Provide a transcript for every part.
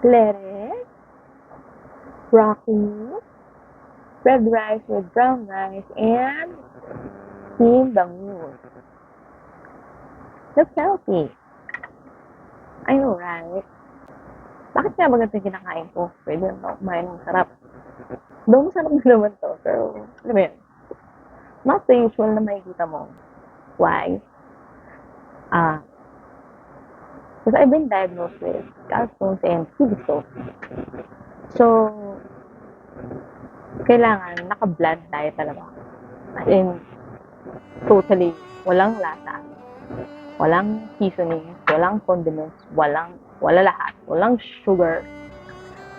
lettuce, broccoli, red rice with brown rice, and steamed bangus. Looks healthy. I know, right? Bakit nga ba ganito yung kinakain ko? Pwede naman ako kumain ng sarap. Though masarap na naman to, pero, alam mo yun, not the usual na makikita mo. Why? Because I've been diagnosed with gallstones and kidney stones. So, kailangan naka-bland diet talaga. As in, totally, walang lasa, walang seasoning, walang condiments, wala lahat, walang sugar.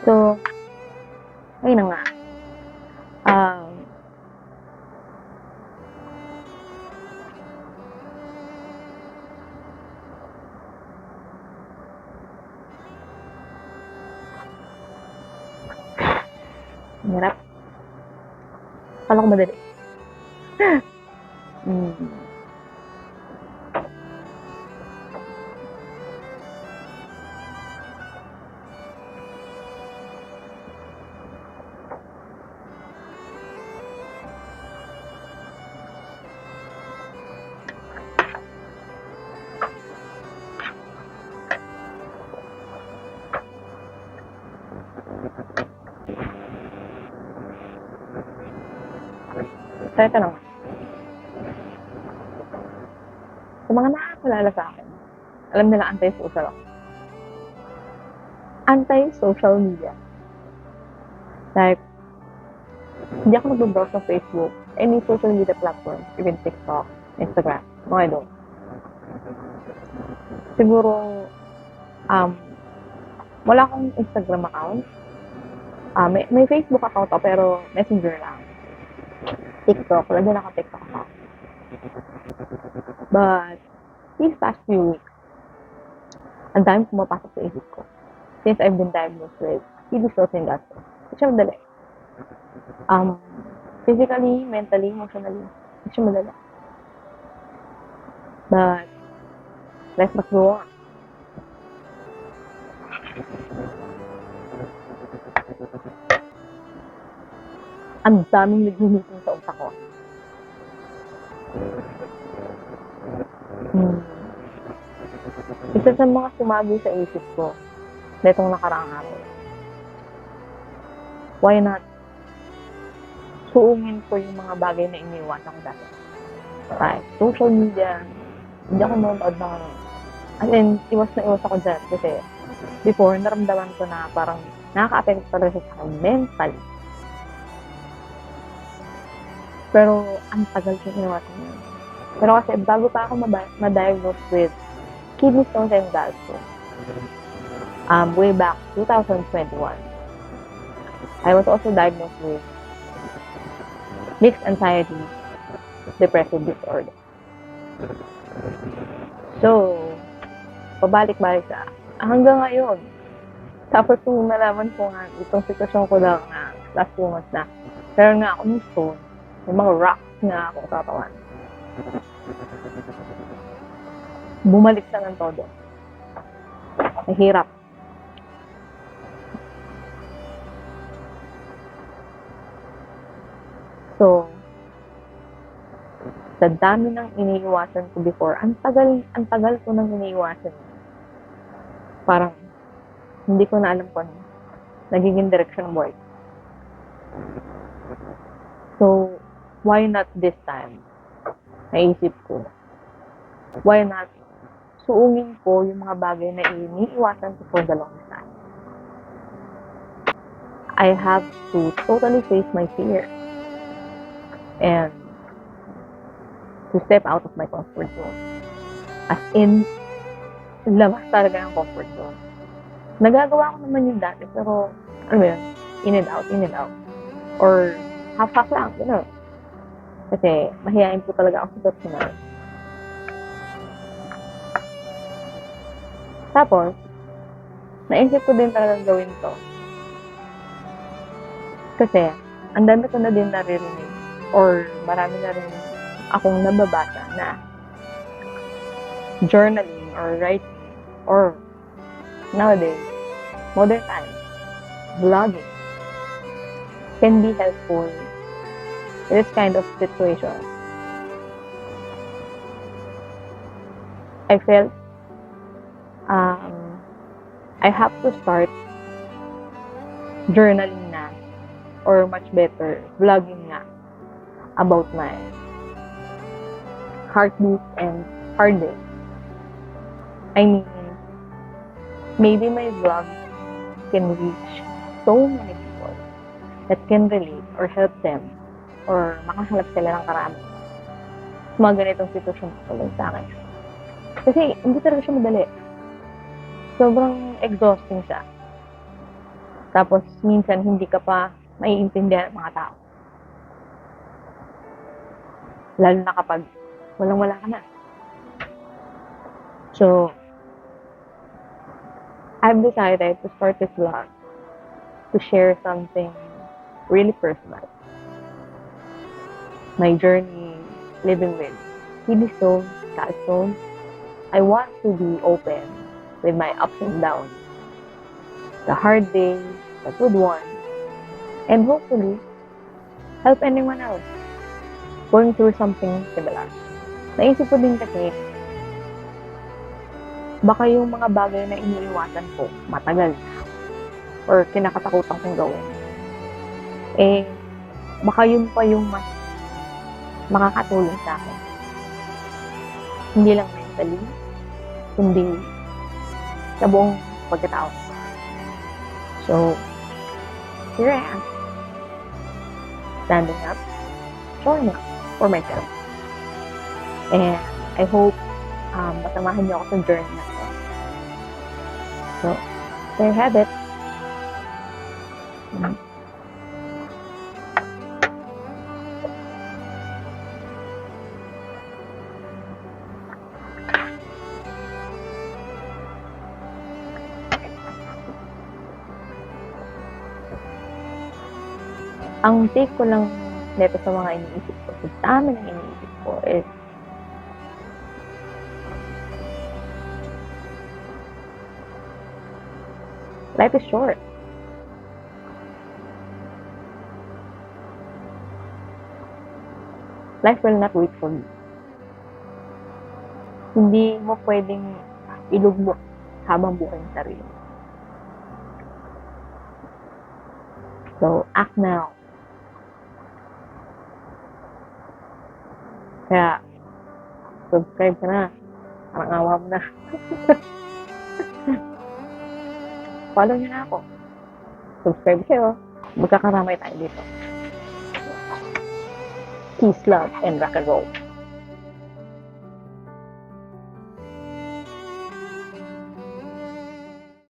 So, ayun na nga. Hirap. Kala ko madali. So, ito naman. Sa mga nakakilala sa akin, alam nila anti-social ako. Anti-social media. Like, hindi ako nag-browse ng Facebook, any social media platform, even TikTok, Instagram. No, I don't. Siguro, wala akong Instagram account. May Facebook account ako, pero Messenger lang. TikTok, wala din ako TikTok account. But, these past few weeks, ang dami pumapasok sa isip ko. Since I've been diagnosed with kidney stones and gallstones. Hindi siya madali. Physically, mentally, emotionally, hindi siya madali. But, life must go on. Ang daming nag-meeting sa utak ko. Isa sa mga sumabi sa isip ko netong nakaraang araw. Why not suungin ko yung mga bagay na iniiwasan ko dati? Right. Social media, hindi ako nanonood ng as in, iwas ako dyan kasi before, naramdaman ko na parang nakaka-affect talaga sa akin mentally. Pero, ang tagal ko iniwasan yun. Pero kasi, bago pa ako ma-diagnose with kidney stones and gallstones, way back 2021, I was also diagnosed with mixed anxiety, depressive disorder. So, pabalik-balik sa hanggang ngayon. Tapos nung nalaman ko nga, itong sitwasyon ko lang na last 2 months na, pero nga ako ng stone, may mga rocks nga ako katawan. Bumalik siya ng todo. Mahirap. So, sa dami ng iniiwasan ko before, ang tagal ko nang iniiwasan. Parang, hindi ko na alam kung nagiging direction ng buhay. So, why not this time? Naisip ko, why not suungin ko yung mga bagay na iniiwasan ko for the longest time. I have to totally face my fear and to step out of my comfort zone. As in, labas talaga yung comfort zone. Nagagawa ko naman yung dati, pero, ano yun, in and out. Or, half-half lang, gano'n. Kasi, mahihain po talaga ako sa personal. Tapos, naisip ko din talaga gawin to. Kasi, ang dami ko na din naririnig or marami na rin akong nababasa na journaling or writing or nowadays, modern times, vlogging can be helpful in this kind of situation. I felt I have to start journaling na, or much better, vlogging na about my heartbeat and hard day. I mean, maybe my vlog can reach so many people that can relate or help them or makahanap sila ng karami sa mga ganitong sitwasyon tulad sa akin. Kasi hindi talaga siya madali. Sobrang exhausting siya. Tapos minsan hindi ka pa maiintindihan ng mga tao. Lalo na kapag walang-wala ka na. So, I've decided to start this vlog to share something really personal. My journey living with kidney stones, gallstones. I want to be open with my ups and downs, the hard days, the good ones, and hopefully help anyone else going through something similar. Naisip ko din kasi, baka yung mga bagay na iniiwasan ko matagal na or kinakatakutan kong gawin, baka yun pa yung mas makakatulong sa akin. Hindi lang mentally, kundi sa buong pagkatao. So, here I am. Standing up, showing up for myself. And I hope masamahan niyo ako sa journey na ito. So, there you have it. Ang take ko lang neto sa mga iniisip ko, sa dami ng iniisip ko is, life is short. Life will not wait for you. Hindi mo pwedeng ilugmok habang buhay ng sarili. So, act now. Kaya, subscribe ka na. Parang awa mo na. Follow nyo na ako. Subscribe kayo. Magkakaramay tayo dito. Peace, love, and rock and roll.